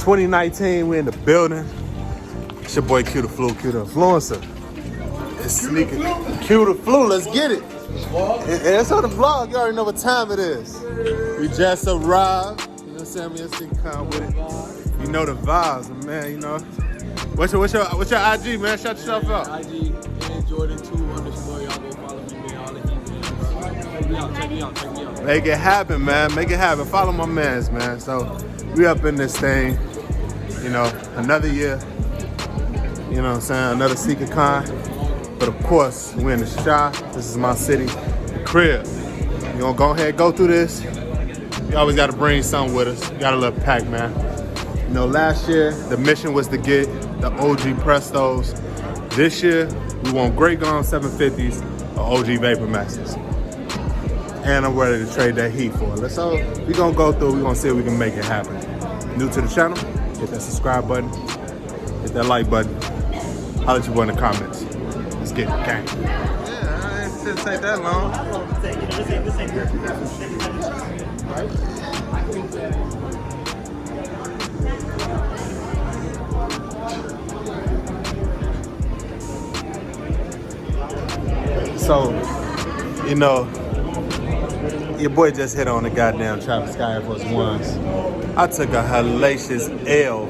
2019, we in the building. It's your boy Q the Flu, Q the Influencer. It's sneaking. Q the Flu, let's get it. It's on the vlog, you already know what time it is. We just arrived. You know what I'm saying? We at SneakerCon with it. You know the vibes, man, you know. What's your IG, man? Shout yourself out. IG, Jordan2_. Y'all go follow me, man. All the heat, man. Check me out. Make it happen, man. Make it happen. Follow my mans, man. So we up in this thing, you know, another year. You know what I'm saying? Another SneakerCon. But of course, we're in the Chi. This is my city, the crib. You gonna go ahead, go through this. You always gotta bring something with us. You got a little pack, man. You know, last year, the mission was to get the OG Prestos. This year, we want Great Gone 750s or OG Vapor Maxes. And I'm ready to trade that heat for it. So we're gonna go through, we're gonna see if we can make it happen. New to the channel, hit that subscribe button, hit that like button, holler at your boy in the comments. Let's get it, gang. Yeah, it didn't take that long. So, you know, your boy just hit on the goddamn Travis Scott Air Force Ones. I took a hellacious L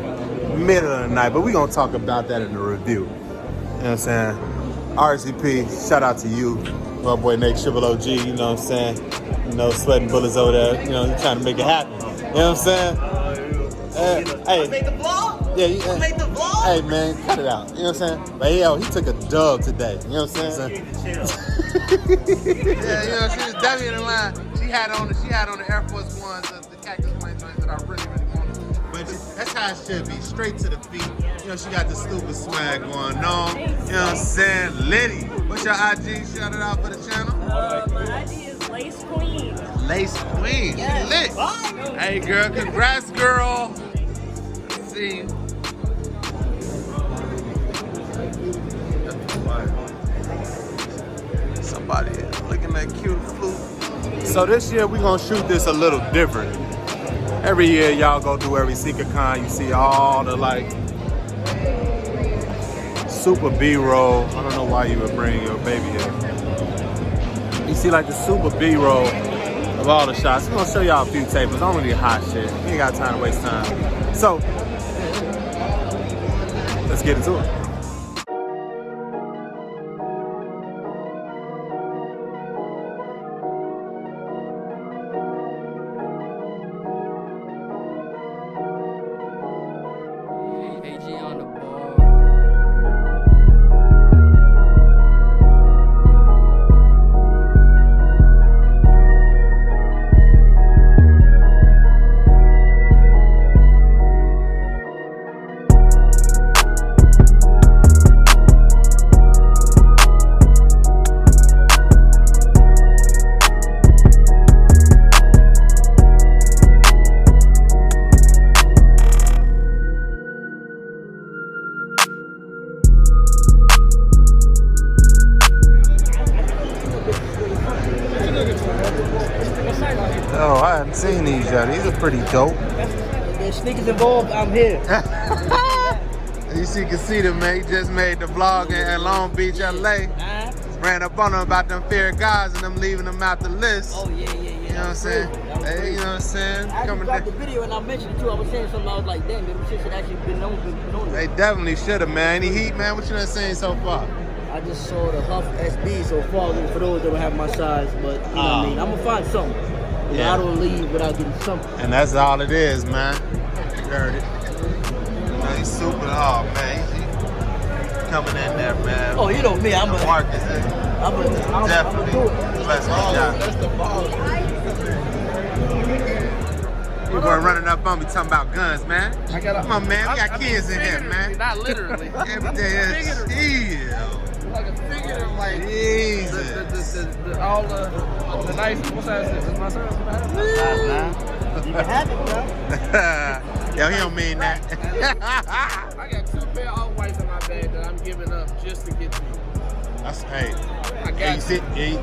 middle of the night, but we gonna talk about that in the review. You know what I'm saying? RCP, shout out to you, my boy Nate Triple OG, you know what I'm saying? You know, sweating bullets over there, you know, he's trying to make it happen. You know what I'm saying? Hey. I made the vlog? Yeah, I made the vlog? Hey man, cut it out. You know what I'm saying? But yo, he took a dub today. You know what I'm saying? Chill. Yeah, you know, she was definitely in the line. She had on the Air Force Ones, the Cactus Flame joints that I really wanted. But that's how it should be, straight to the feet. You know, she got the stupid swag going on. You know what I'm saying? Liddy, what's your IG? Shout it out for the channel. My IG is Lace Queen. Lace Queen, Yes. she lit. Hey girl, congrats girl. Let's see. Somebody looking at cute flute. So this year we gonna shoot this a little different. Every year y'all go through every SneakerCon, you see all the like super B-roll. I don't know why you would bring your baby here. You see like the super B-roll of all the shots. We're gonna show y'all a few tables. I don't really hot shit. We ain't got time to waste time. So let's get into it. Oh, I haven't seen these yet. These are pretty dope. There's sneakers involved, I'm here. You see, Conceited, man, he just made the vlog in Long Beach, LA. Ran up on him about them fair guys and them leaving them out the list. Oh, yeah. You know what I'm saying? Hey, you know what I'm saying? I dropped the video and I mentioned it too. I was saying something, I was like, damn, this shit should actually been known. They definitely should have, man. Any heat, man? What you done seen so far? I just saw the Huff SB so far, for those that don't have my size, but you know what I mean? I'm gonna find something. You know, I don't leave without getting something. And that's all it is, man. You heard it. You know, he's super, oh man, he's coming in there, man. Oh, you know me, I'm the market, definitely. do it. Let's go. That's the ball. You were running up on me talking about guns, man. Come on, man. We got kids in here, man. Not literally. Every day is chill. Like a figurative, like Jesus. all the nice. What size is this? My son? You can have it, bro. Yo, he don't mean that. I got 2 pair of whites in my bag that I'm giving up just to get you. That's hey. I got you see,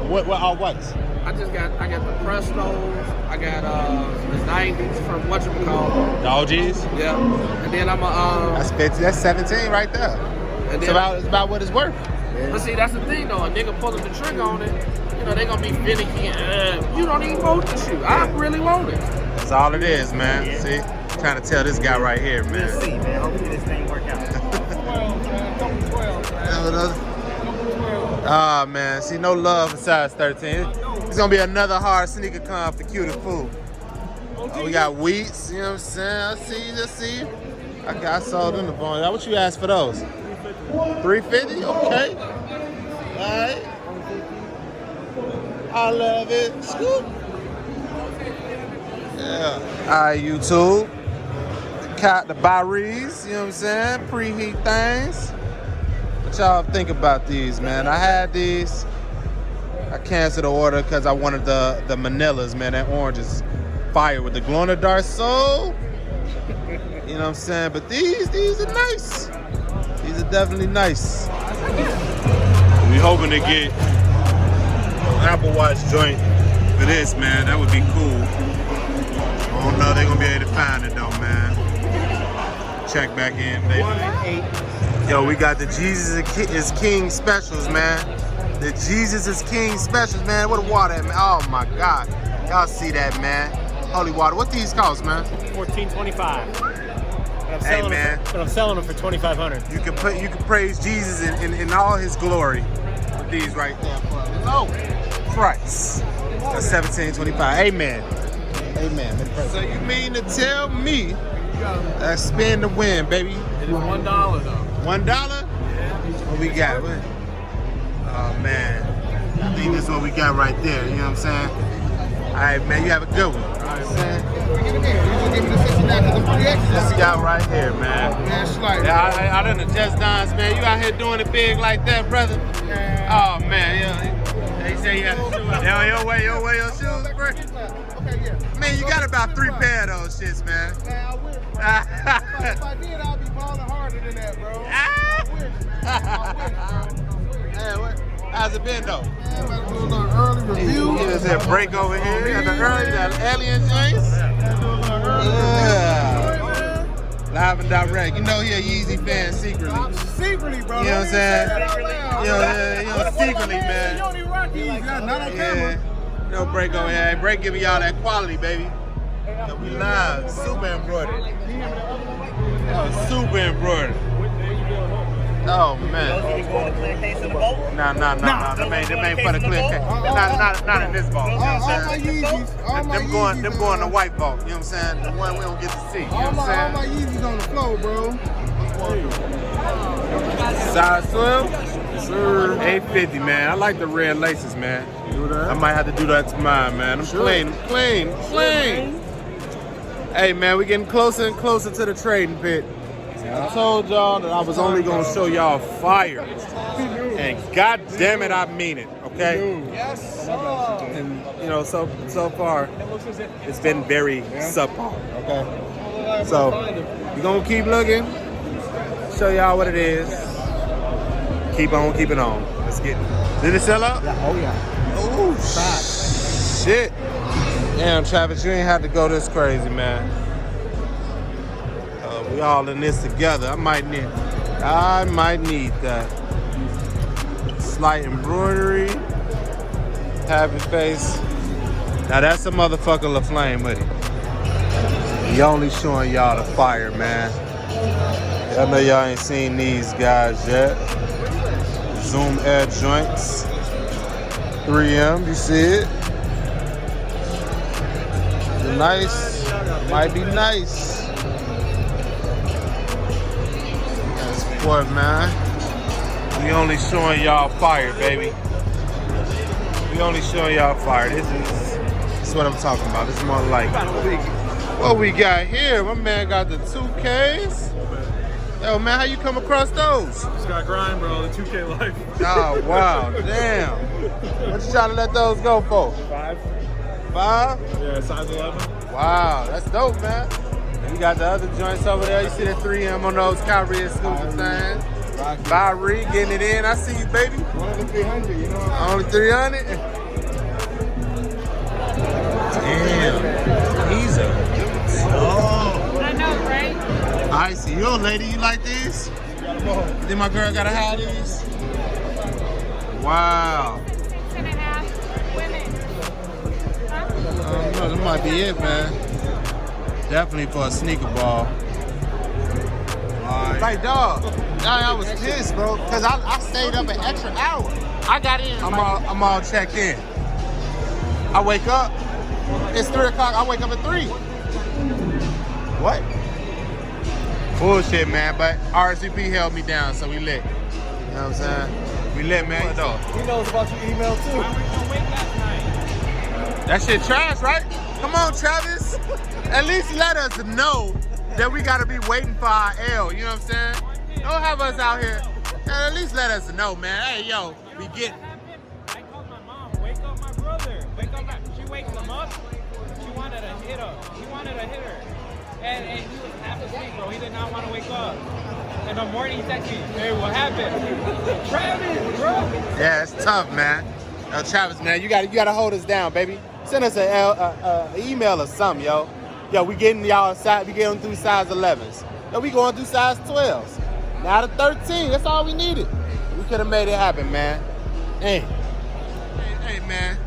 what all whites? I got the Prestos. I got the 90s from whatchamacallit. The OGs? Yeah. And then I'm a That's 50. That's 17 right there. and It's then about what it's worth. but see, that's the thing though. A nigga pulling the trigger on it, you know, they gonna be finicky and you don't even want the shoe. I really want it. That's all it is, man. See? Trying to tell this guy right here, man. We'll see, man. Hopefully this thing work out. 12, man. Couple 12, man. Ah, man. See, no love for size 13. It's gonna be another hard SneakerCon for Q to Fool. Oh, we got wheats, you know what I'm saying? I see. I sold them the bone. What you asked for those? 350? Okay. Alright. I love it. Scoop. Yeah. Alright, YouTube. The Barries, you know what I'm saying? Preheat things. What y'all think about these, man? I had these. I canceled the order because I wanted the Manilas, man. That orange is fire with the glow in the dark soul. You know what I'm saying? But these are nice. These are definitely nice. We hoping to get Apple Watch joint for this, man. That would be cool. I don't know if they're gonna be able to find it though, man. Check back in, baby. Yo, we got the Jesus is King specials, man. The Jesus is King specials, man. What a water at, man. Oh my God. Y'all see that, man. Holy water. What these cost, man? $14.25. Hey, man. But I'm selling them for $2,500. You can praise Jesus in all his glory with these right there. Oh, price. That's $17.25. Amen. Amen. So you mean to tell me that spin to win, baby? It is $1 though. $1? Yeah. What we got? What? Oh man. I think this is what we got right there. You know what I'm saying? All right, man. You have a good one. This guy right here, man. Yeah, I done the Just Dance, man. You out here doing it big like that, brother? Oh man, yeah. They say you have to shoe out. Yo, wear your shoes, bro. Okay, yeah. Man, you got about 3 pair of those shits, man. Man, I wish. If I did, I'd be balling harder than that, bro. I wish, man. Hey, how's it been, though? Man, I'm about to do a little early review. You just had a break over here. You got the early, that alien joints. Yeah. Live and direct. You know he a Yeezy fan secretly. Secretly, bro. You know what I'm saying? Secretly, You man. don't even rock Yeezy, not on camera. No break over here. Break giving y'all that quality, baby. Yo, we live. Super embroidered. Super embroidered. Oh man. Nah. Them ain't for the clear case. Not in this vault. You know what I'm saying? Them going to white vault. You know what I'm saying? The one we don't get to see. You know what I'm All my Yeezys on the floor, bro. saying? Size 12? Sir. 850, man. I like the red laces, man. Do that. I might have to do that to mine, man. I'm clean. Hey, man, we getting closer and closer to the trading pit. I told y'all that I was only gonna show y'all fire, and God damn it, I mean it. Okay. Yes. And you know, so far, it's been very subpar. Okay. So we're gonna keep looking, show y'all what it is. Keep on keeping on. Let's get it. Did it sell out? Oh yeah. Oh shit. Damn, Travis, you ain't have to go this crazy, man. We all in this together. I might need that. Slight embroidery. Happy face. Now that's a motherfucker LaFlame with it. He only showing y'all the fire, man. I know y'all ain't seen these guys yet. Zoom Air joints. 3M, you see it? Nice. Might be nice. Support, man. We only showing y'all fire, baby. We only showing y'all fire. This is what I'm talking about. This is more like what we got here. My man got the 2Ks. Yo, man, how you come across those? Just got grind, bro. The 2K life. Oh, wow. Damn. What you trying to let those go for? 5. 5? Yeah, size 11. Wow, that's dope, man. We got the other joints over there. You see the 3M on those Kyrie exclusive things. Kyrie getting it in. I see you, baby. Only 300, you know. Only 300? Damn. These are. Oh. I know, right? I see. Yo, lady, you like these? You think my girl gotta have these? Wow. 6.5 women. Huh? I don't know, that might be it, man. Definitely for a sneaker ball. Like, dog, I was pissed, bro, because I stayed up an extra hour. I got in. I'm all checked in. I wake up, it's 3 o'clock, I wake up at 3. What? Bullshit, man, but RSVP held me down, so we lit. You know what I'm saying? We lit, man. He knows about your email too. That shit trash, right? Come on, Travis. At least let us know that we gotta be waiting for our L, you know what I'm saying? Don't have us out here. At least let us know, man. Hey, yo, we get. I called my mom. Wake up my brother. Wake up. She wakes him up. She wanted a hitter. He wanted a hitter. And he was half asleep, bro. He did not want to wake up. In the morning, he texted me, hey, what happened? Travis, bro. Yeah, it's tough, man. Yo, Travis, man, you gotta hold us down, baby. Send us an email or something, yo. Yo, we getting y'all size. We getting through size 11s. Yo, we going through size 12s. Now to 13. That's all we needed. We could have made it happen, man. Hey, man.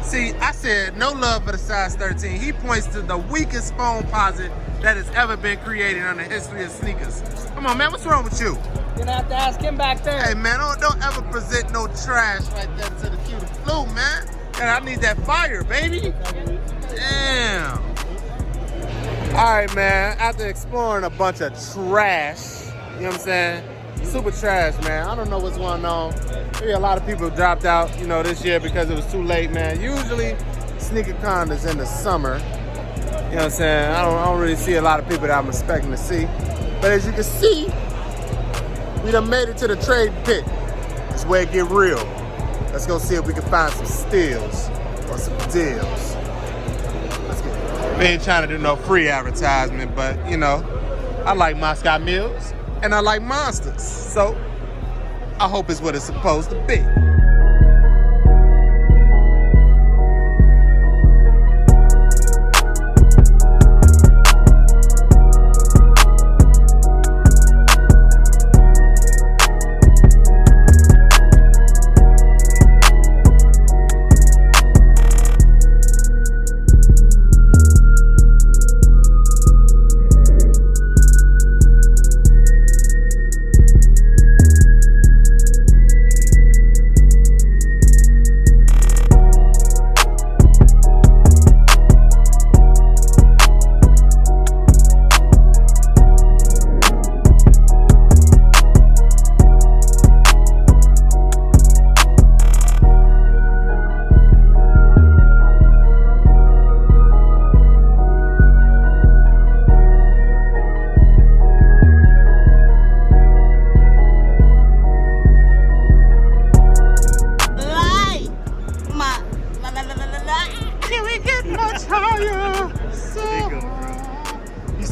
See, I said no love for the size 13. He points to the weakest phone posit that has ever been created in the history of sneakers. Come on, man. What's wrong with you? You're gonna have to ask him back there. Hey, man, don't ever present no trash like that to the cutie flu, man. And I need that fire, baby. Damn. All right, man. After exploring a bunch of trash, you know what I'm saying? Super trash, man. I don't know what's going on. Maybe a lot of people dropped out, you know, this year because it was too late, man. Usually, SneakerCon is in the summer. You know what I'm saying? I don't really see a lot of people that I'm expecting to see. But as you can see, we done made it to the trade pit. That's where it get real. Let's go see if we can find some steals or some deals. Let's get it. We ain't trying to do no free advertisement, but you know, I like Moscow Mills and I like monsters. So I hope it's what it's supposed to be.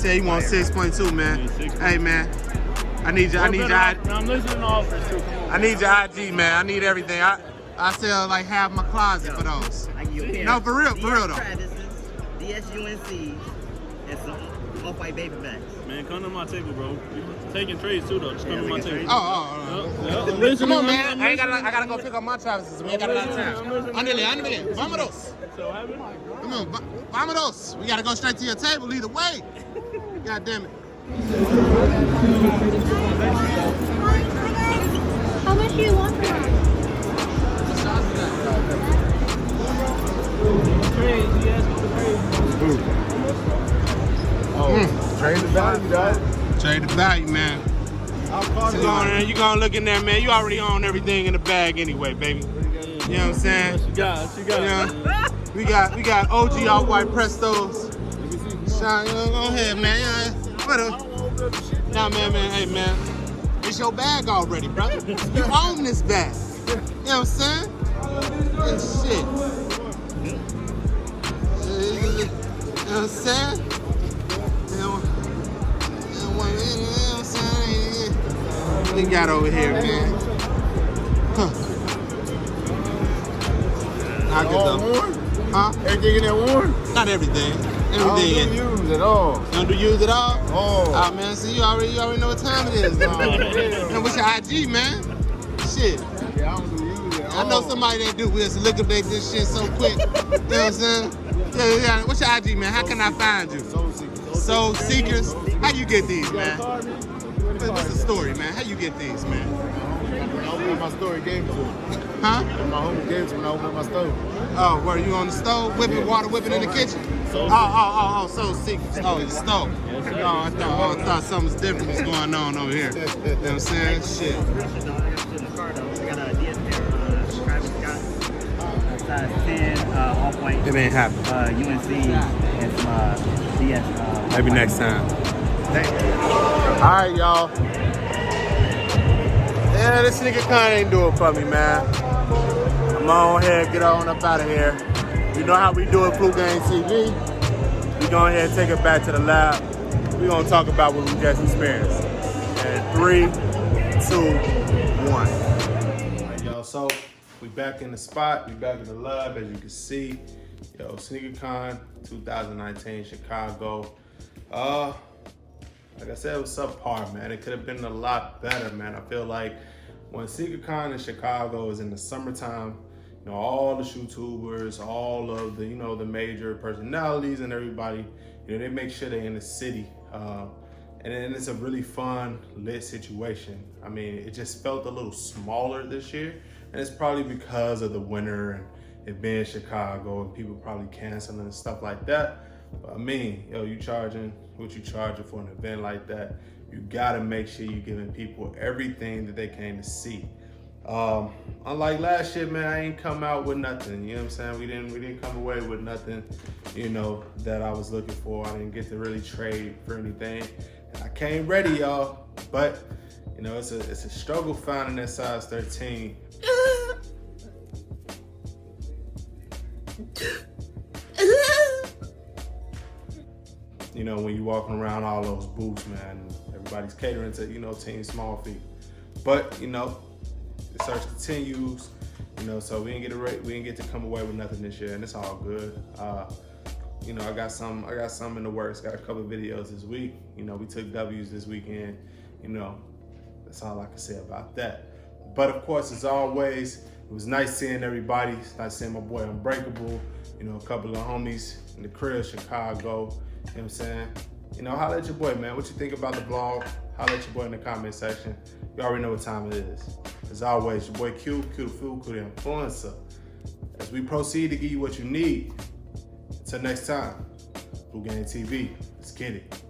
He wants 6.2, man. Hey, man. I need your I'm listening to offers too. I need your IG, man. I need everything. I sell like half my closet for those. No, for real though. DSUNC, and some off-white baby bags. Man, come to my table, bro. Taking trades too, though. Just come to my table. Oh. Come on, man. I gotta go pick up my Travis's. We ain't got a lot of time. Andale. Vámonos. Come on, vámonos. We gotta go straight to your table either way. God damn it. How much do you want for that? Trade the value, dog. Trade the value, man. So you gonna look in there, man. You already own everything in the bag anyway, baby. You know what I'm saying? What you got? We got OG All-White Prestos. Sean, go ahead, man. Nah, man. Hey, man. It's your bag already, brother. You own this bag. You know what I'm saying? And shit. You know what I'm saying? You know what I'm saying? What we got over here, man? Huh. How good though? Huh? Everything in that warm? Not everything. I Everything. don't do use at all. You don't do use at all? Oh. Ah, man, see, you already know what time it is, man. Man, what's your IG, man? Shit. Yeah, I don't do use at all. I know somebody that do. We'll liquidate this shit so quick. You know what I'm saying? Yeah. What's your IG, man? How can I find you? Soul Seekers. Soul Seekers. How you get these, man? What's the story, man? How you get these, man? When I opened my store, he gave it to me. Huh? My homie gave it to me when I opened my store. Oh, were you on the stove? Whipping water, whipping in the kitchen? Oh, Soul Seekers. Oh, the stove. Oh, I thought something different was going on over here. You know what I'm saying? Shit. We got a DS pair, Travis Scott, size 10, off-white. It ain't happening. UNC and some DS. Maybe next time. All right, y'all. Yeah, this SneakerCon ain't do it for me, man. I'm on here, get on up out of here. You know how we do it, Flu Game TV. We go ahead and take it back to the lab. We're gonna talk about what we just experienced. And 3, 2, 1. All right, y'all, so we back in the spot. We back in the lab, as you can see. Yo, SneakerCon 2019 Chicago. Like I said, it was subpar, man. It could have been a lot better, man. I feel like when SneakerCon in Chicago is in the summertime, you know, all the YouTubers, all of the, you know, the major personalities and everybody, you know, they make sure they're in the city. And then it's a really fun, lit situation. I mean, it just felt a little smaller this year. And it's probably because of the winter and it being Chicago and people probably canceling and stuff like that. But I mean, yo, you charging what you charging for an event like that, you gotta make sure you're giving people everything that they came to see. Unlike last year, man, I ain't come out with nothing. You know what I'm saying? We didn't come away with nothing, you know, that I was looking for. I didn't get to really trade for anything. I came ready, y'all. But you know, it's a struggle finding that size 13. You know, when you walking around all those booths, man, everybody's catering to, you know, team small feet. But, you know, the search continues, you know, so we didn't get to come away with nothing this year, and it's all good. You know, I got some in the works, got a couple of videos this week. You know, we took W's this weekend, you know, that's all I can say about that. But of course, as always, it was nice seeing everybody. It's nice seeing my boy Unbreakable, you know, a couple of homies in the crib, Chicago. You know what I'm saying? You know, holla at your boy, man. What you think about the vlog? Holla at your boy in the comment section. You already know what time it is. As always, your boy Q the Food, Q the Influencer. As we proceed to give you what you need. Until next time, Blue Game TV. Let's get it.